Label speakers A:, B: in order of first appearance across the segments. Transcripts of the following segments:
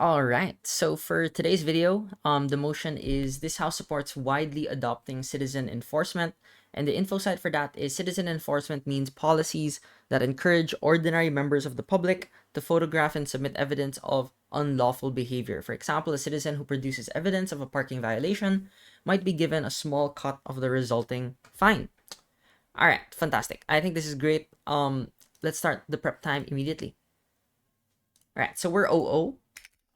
A: All right. So for today's video, the motion is this House supports widely adopting citizen enforcement. And the info site for that is citizen enforcement means policies that encourage ordinary members of the public to photograph and submit evidence of unlawful behavior. For example, a citizen who produces evidence of a parking violation might be given a small cut of the resulting fine. All right, fantastic. I think this is great. Let's start the prep time immediately. All right, so we're OO.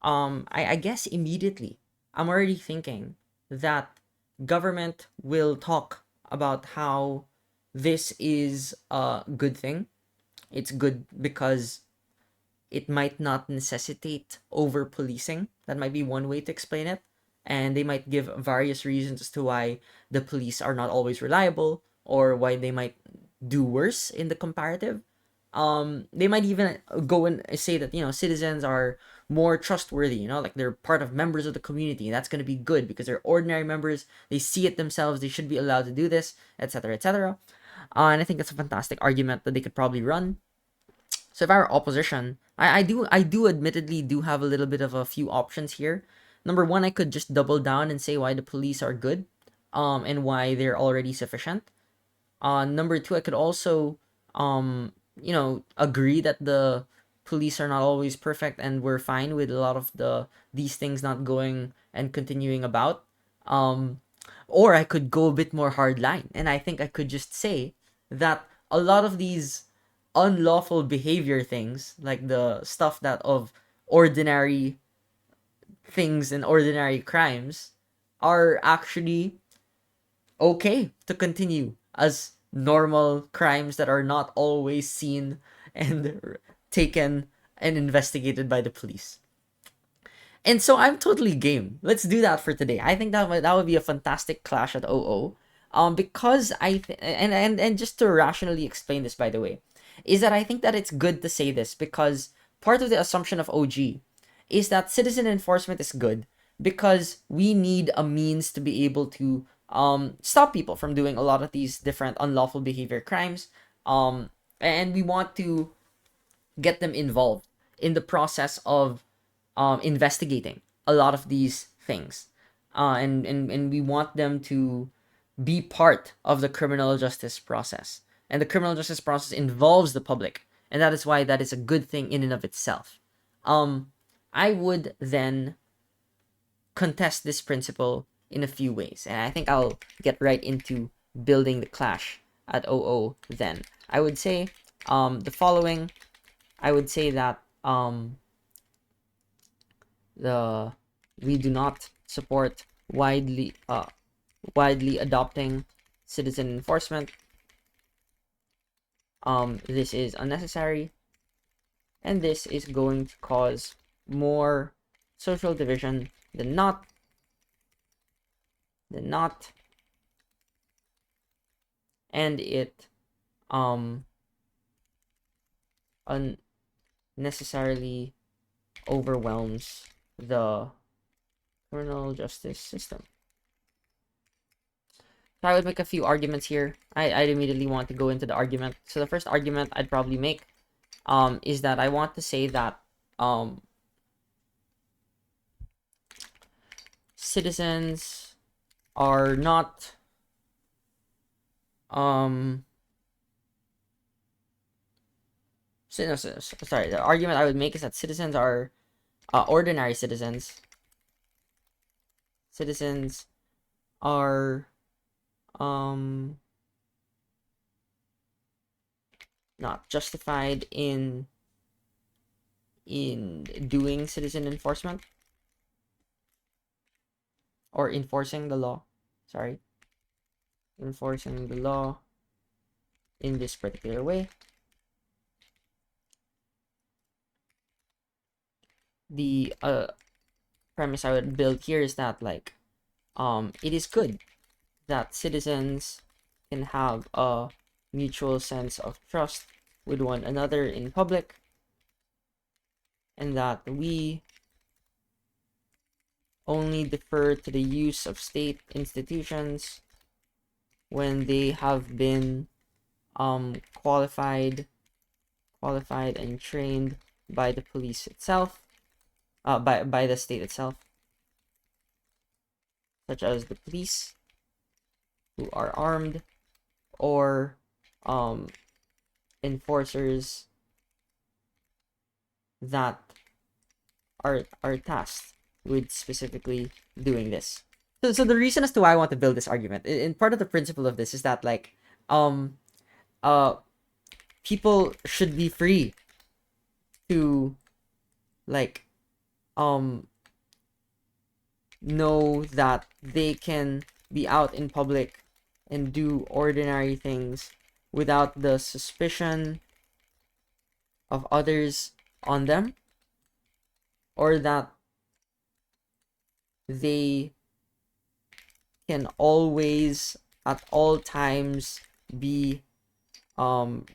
A: I guess immediately I'm already thinking that government will talk about how this is a good thing. It's good because it might not necessitate over policing. That might be one way to explain it. And they might give various reasons as to why the police are not always reliable or why they might do worse in the comparative. They might even go and say that citizens are more trustworthy, like they're part of members of the community. That's going to be good because they're ordinary members, they see it themselves, they should be allowed to do this, etc., etc. And I think that's a fantastic argument that they could probably run. So if I were opposition, I do admittedly do have a little bit of a few options here. Number one, I could just double down and say why the police are good, and why they're already sufficient. Number two, I could also agree that the police are not always perfect and we're fine with a lot of these things not going and continuing about. Um, or I could go a bit more hard line, and I think I could just say that a lot of these unlawful behavior things, like the stuff that of ordinary things and ordinary crimes, are actually okay to continue as normal crimes that are not always seen and taken and investigated by the police. And so I'm totally game. Let's do that for today. I think that would be a fantastic clash at OO. Because and just to rationally explain this, by the way, is that I think that it's good to say this because part of the assumption of OG is that citizen enforcement is good because we need a means to be able to stop people from doing a lot of these different unlawful behavior crimes. And we want to get them involved in the process of investigating a lot of these things. And we want them to be part of the criminal justice process. And the criminal justice process involves the public. And that is why that is a good thing in and of itself. I would then contest this principle in a few ways. And I think I'll get right into building the clash at OO then. I would say the following. I would say that we do not support widely adopting citizen enforcement. This is unnecessary, and this is going to cause more social division than not. And it unnecessarily overwhelms the criminal justice system. So I would make a few arguments here. I'd immediately want to go into the argument. So the first argument I'd probably make is that I want to say that citizens are not sorry, the argument I would make is that citizens are ordinary citizens. Citizens are not justified in doing citizen enforcement or enforcing the law. Sorry, enforcing the law in this particular way. The premise I would build here is that it is good that citizens can have a mutual sense of trust with one another in public, and that we only defer to the use of state institutions when they have been qualified and trained by the police itself. by the state itself, such as the police who are armed, or um, enforcers that are tasked with specifically doing this. So the reason as to why I want to build this argument, and part of the principle of this is that like um uh people should be free to like um know that they can be out in public and do ordinary things without the suspicion of others on them, or that they can always at all times be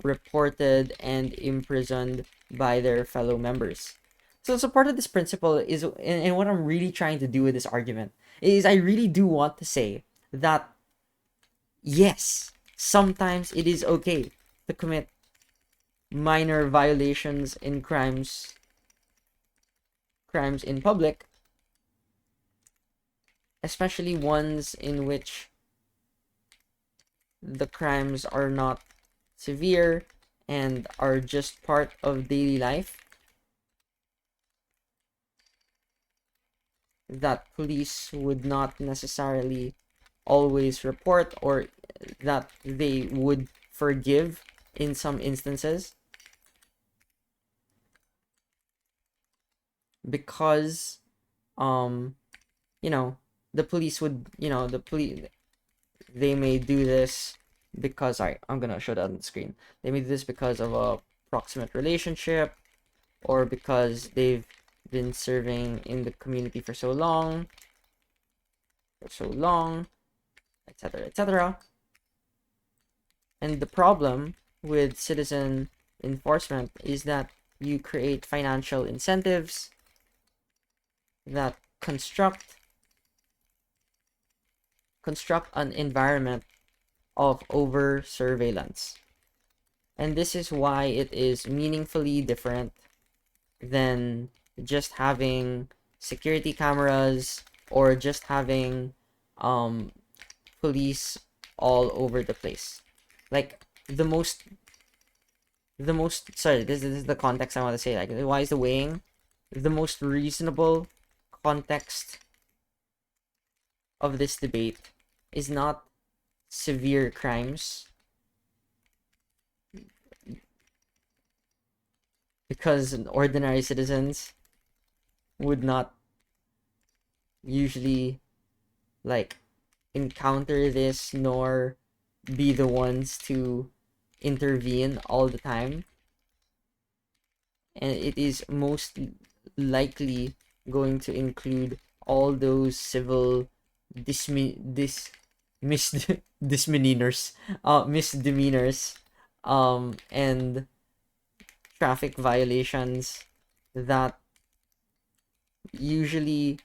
A: reported and imprisoned by their fellow members. So part of this principle is, and what I'm really trying to do with this argument is, I really do want to say that yes, sometimes it is okay to commit minor violations and crimes in public, especially ones in which the crimes are not severe and are just part of daily life, that police would not necessarily always report, or that they would forgive in some instances, because you know the police would, the police, they may do this because I'm gonna show that on the screen. They may do this because of a proximate relationship, or because they've been serving in the community for so long, etc., etc. And the problem with citizen enforcement is that you create financial incentives that construct an environment of over surveillance. And this is why it is meaningfully different than just having security cameras, or just having police all over the place. Like the most sorry, this is the context I want to say. Like, why is the weighing the most reasonable context of this debate is not severe crimes, because ordinary citizens would not usually like encounter this, nor be the ones to intervene all the time, and it is most likely going to include all those civil mis- misdemeanors, and traffic violations that usually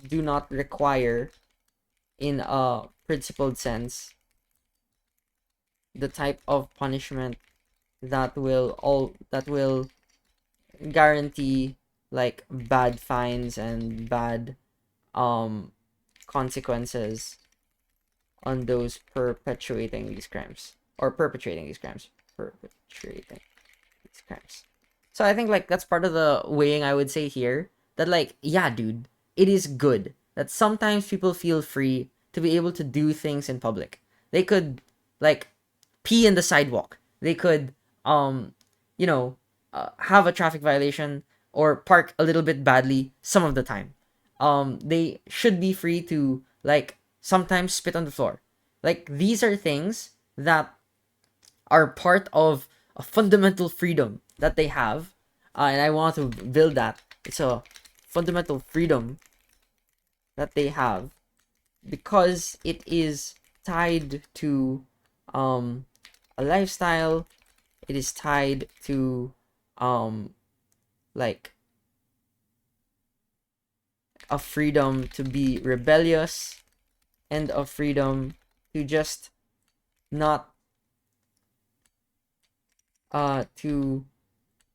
A: do not require, in a principled sense, the type of punishment that will guarantee like bad fines and bad consequences on those perpetuating these crimes, or perpetrating these crimes. Perpetrating these crimes. So I think like that's part of the weighing I would say here, that like, yeah, dude, it is good that sometimes people feel free to be able to do things in public. They could like pee in the sidewalk. They could you know have a traffic violation, or park a little bit badly some of the time. They should be free to like sometimes spit on the floor. Like, these are things that are part of a fundamental freedom that they have, and I want to build that. It's a fundamental freedom that they have, because it is tied to a lifestyle. It is tied to like a freedom to be rebellious, and a freedom to just not to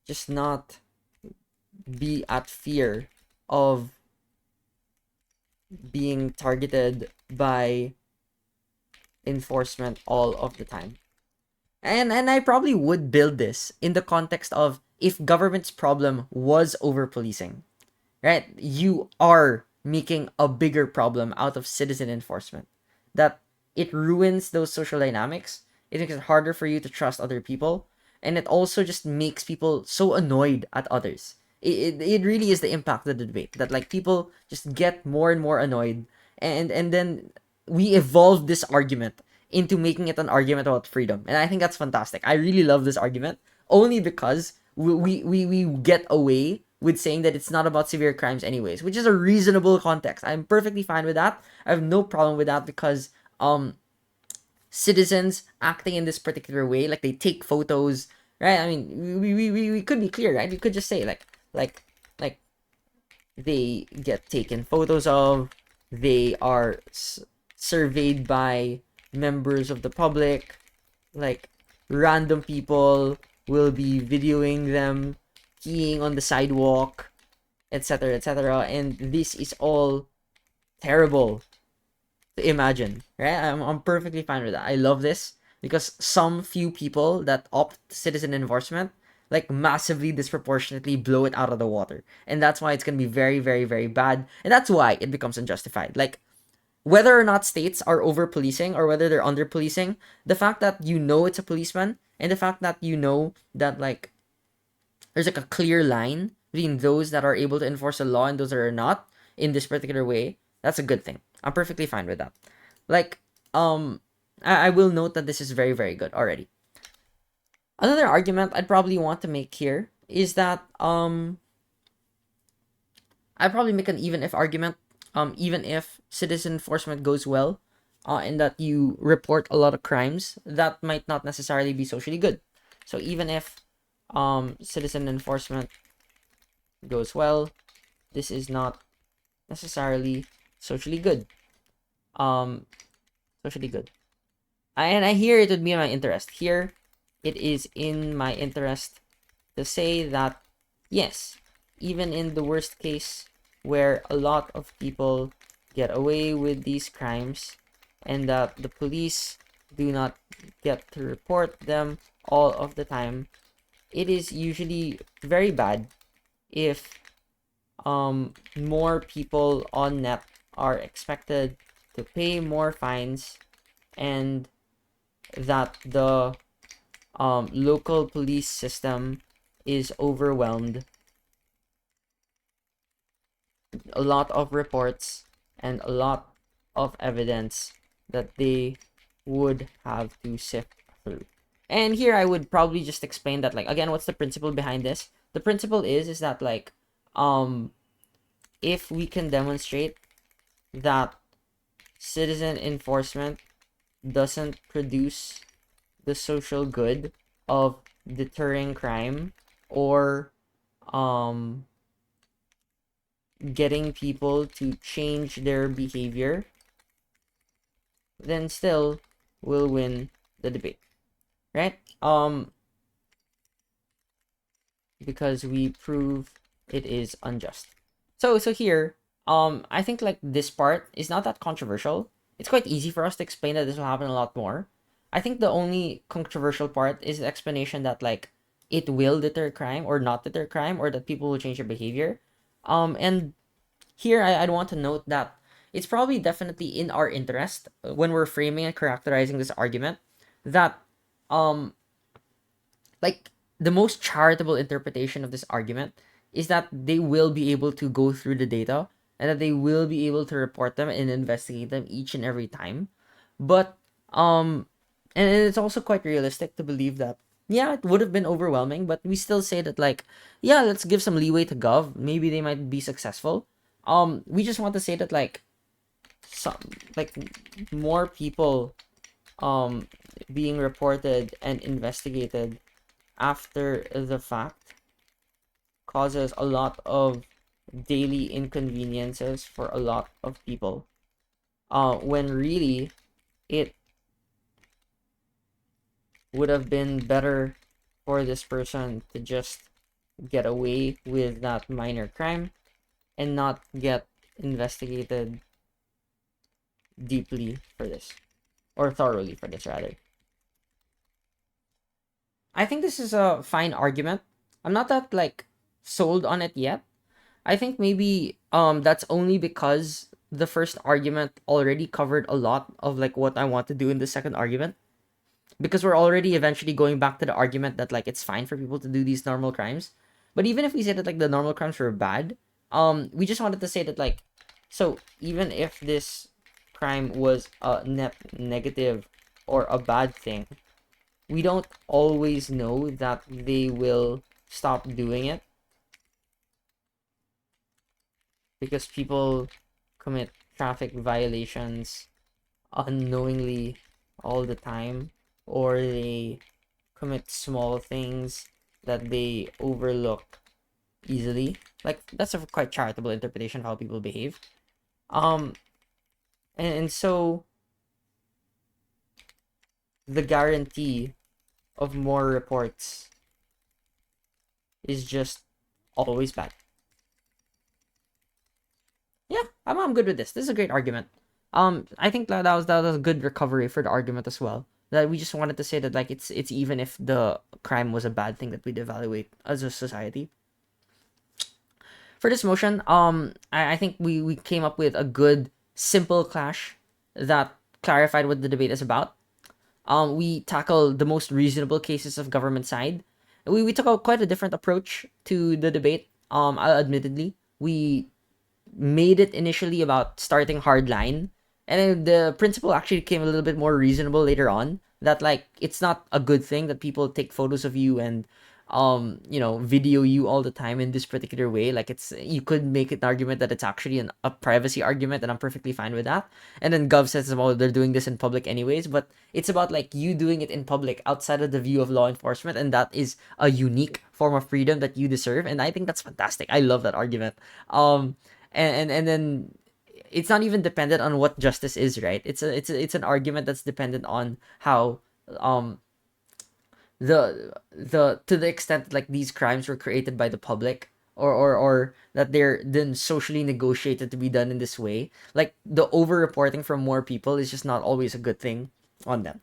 A: just not be at fear of being targeted by enforcement all of the time. And I probably would build this in the context of if government's problem was over policing, right? You are making a bigger problem out of citizen enforcement. That it ruins those social dynamics. It makes it harder for you to trust other people. And it also just makes people so annoyed at others. It really is the impact of the debate that like people just get more and more annoyed, and then we evolve this argument into making it an argument about freedom. And I think that's fantastic. I really love this argument only because we get away with saying that it's not about severe crimes anyways, which is a reasonable context. I'm perfectly fine with that. I have no problem with that because citizens acting in this particular way, like they take photos, right? I mean, we could be clear, right? We could just say like they get taken photos of, they are surveyed by members of the public, like random people will be videoing them peeing on the sidewalk, etc., etc. And this is all terrible to imagine, right? I'm perfectly fine with that. I love this because some few people that opt citizen enforcement like massively disproportionately blow it out of the water. And that's why it's going to be very, very, very bad. And that's why it becomes unjustified. Like, whether or not states are over policing or whether they're under policing, the fact that you know it's a policeman and the fact that you know that like there's like a clear line between those that are able to enforce the law and those that are not in this particular way, that's a good thing. I'm perfectly fine with that. Like, I will note that this is very, very good already. Another argument I'd probably want to make here is that I'd probably make an even if argument. Even if citizen enforcement goes well, and that you report a lot of crimes, that might not necessarily be socially good. So even if citizen enforcement goes well, this is not necessarily socially good. Socially good. And I hear it would be in my interest. Here, it is in my interest to say that yes, even in the worst case where a lot of people get away with these crimes and that the police do not get to report them all of the time, it is usually very bad if more people on net are expected to pay more fines and that the local police system is overwhelmed. A lot of reports and a lot of evidence that they would have to sift through. And here I would probably just explain that, like, again, what's the principle behind this? The principle is that like if we can demonstrate that citizen enforcement doesn't produce the social good of deterring crime or getting people to change their behavior, then still we'll win the debate, right? Because we prove it is unjust. So here, I think like this part is not that controversial. It's quite easy for us to explain that this will happen a lot more. I think the only controversial part is the explanation that like it will deter crime or not deter crime or that people will change their behavior. And here I'd want to note that it's probably definitely in our interest when we're framing and characterizing this argument that um like the most charitable interpretation of this argument is that they will be able to go through the data and that they will be able to report them and investigate them each and every time. But and it's also quite realistic to believe that yeah, it would have been overwhelming, but we still say that like yeah, let's give some leeway to gov. Maybe they might be successful. We just want to say that like some like more people being reported and investigated after the fact causes a lot of daily inconveniences for a lot of people. When really it would have been better for this person to just get away with that minor crime and not get investigated deeply for this, or thoroughly for this rather. I think this is a fine argument. I'm not that like sold on it yet. I think maybe that's only because the first argument already covered a lot of like what I want to do in the second argument, because we're already eventually going back to the argument that like it's fine for people to do these normal crimes. But even if we say that like the normal crimes were bad, we just wanted to say that like, so even if this crime was a net negative or a bad thing, we don't always know that they will stop doing it, because people commit traffic violations unknowingly all the time, or they commit small things that they overlook easily. Like that's a quite charitable interpretation of how people behave. Um, and so the guarantee of more reports is just always bad. Yeah, I'm good with this. This is a great argument. I think that was a good recovery for the argument as well. That we just wanted to say that like it's even if the crime was a bad thing that we'd evaluate as a society. For this motion, I think we came up with a good simple clash that clarified what the debate is about. We tackled the most reasonable cases of government side. We took a quite a different approach to the debate. Admittedly, we made it initially about starting hard line, and then the principle actually became a little bit more reasonable later on, that like it's not a good thing that people take photos of you and video you all the time in this particular way. Like it's, you could make an argument that it's actually a privacy argument, and I'm perfectly fine with that. And then Gov says, well, they're doing this in public anyways, but it's about like you doing it in public outside of the view of law enforcement, and that is a unique form of freedom that you deserve. And I think that's fantastic. I love that argument. And then it's not even dependent on what justice is, right? It's an argument that's dependent on how um the to the extent like these crimes were created by the public, or that they're then socially negotiated to be done in this way. Like the over reporting from more people is just not always a good thing on them.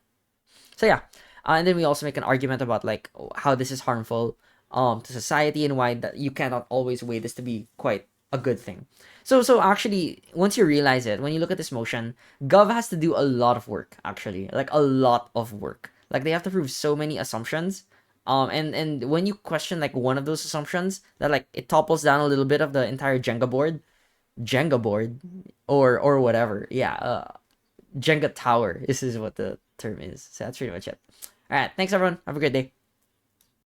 A: So yeah, and then we also make an argument about like how this is harmful to society, and why that you cannot always weigh this to be quite a good thing. So actually, once you realize it, when you look at this motion, Gov has to do a lot of work. Actually, like a lot of work. Like they have to prove so many assumptions. And when you question like one of those assumptions, that like it topples down a little bit of the entire Jenga board, or whatever. Yeah, Jenga tower. This is what the term is. So that's pretty much it. All right. Thanks, everyone. Have a great day.